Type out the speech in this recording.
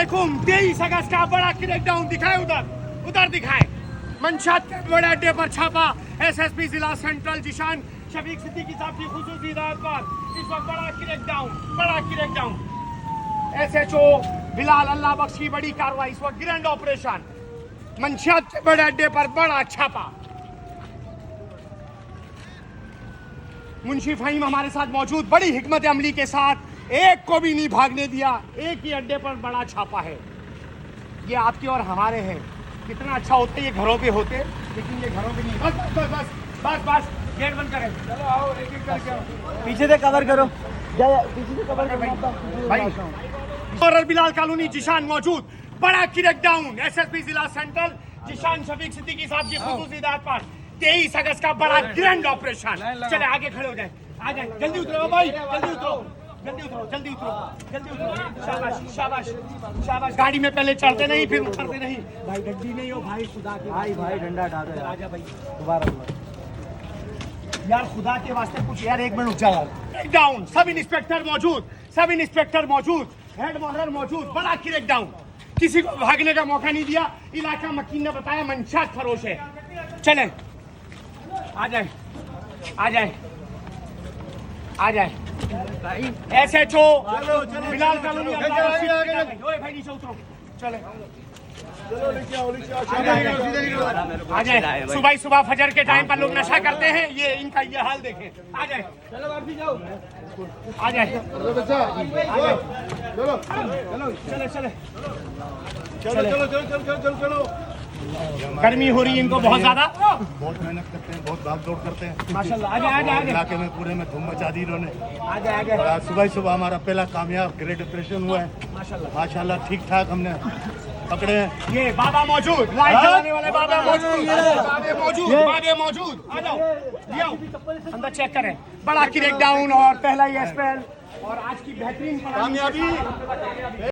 अलैकुम। 23 अगस्त का बड़ा क्रैकडाउन दिखाए, उधर दिखाए। मंशात के बड़े अड्डे पर छापा। एसएसपी जिला सेंट्रल जिशान शफीक सिद्दीकी साहब की खुसूसी हिदायत पर इस वक्त बड़ा क्रैकडाउन। एसएचओ बिलाल अल्लाह बख्श की बड़ी कार्रवाई, इस वक्त ग्रैंड ऑपरेशन। मंशात के बड़े अड्डे पर बड़ा छापा। मुंशी फहीम हमारे साथ मौजूद, बड़ी हिकमत अमली के साथ, एक को भी नहीं भागने दिया। एक ही अड्डे पर बड़ा छापा है। ये आपके और हमारे हैं। कितना अच्छा होता ये घरों पे होते, लेकिन ये घरों पे नहीं। बस गेट बंद करें। चलो आओ, एक करके आओ। पीछे से कवर करो, पीछे से कवर करो भाई। और बिलाल कॉलोनी जिशान मौजूद, बड़ा क्रैकडाउन। एसएसपी जिला सेंट्रल जिशान शफीक सिद्दीकी साहब की खुसूसी हिदायत पर 23 अगस्त का बड़ा ग्रैंड ऑपरेशन। चले आगे खड़े हो जाए, आ जाए, जल्दी उतरो भाई, जल्दी उतरो। शाबाश। गाड़ी में पहले चढ़ते नहीं, फिर उतरते नहीं। भाई गड्डी नहीं हो भाई, खुदा के भाई डंडा डाल दे। आजा भाई, दोबारा यार खुदा के वास्ते कुछ यार, एक मिनट रुक जा यार। क्रैकडाउन, सब इंस्पेक्टर मौजूद, हेड मास्टर मौजूद, बड़ा क्रैकडाउन। किसी को भागने का मौका नहीं दिया। इलाका मकीन ने बताया मंशात फरोश है। चले आ जाए। एसएचओ बिलाल कॉलोनी, भाई नीचे उतरो। चले आ जाए। सुबह फजर के टाइम पर लोग नशा करते हैं, ये इनका ये हाल देखें। आ जाए, चलो। गर्मी हो रही है इनको बहुत ज्यादा, बहुत मेहनत करते हैं, बहुत भाग दौड़ करते हैं माशाल्लाह। आगे इलाके में पूरे में धूम मचा दी इन्होंने। आगे और आज सुबह हमारा पहला कामयाब ग्रेट ऑपरेशन हुआ है माशाल्लाह। ठीक ठाक हमने पकड़े हैं। ये बाबा मौजूद, लाइट जलाने वाले बाबा मौजूद। आ जाओ, अंदर चेक करें। बड़ा क्रैकडाउन और पहला ही एसपीएल और आज की बेहतरीन कामयाबी।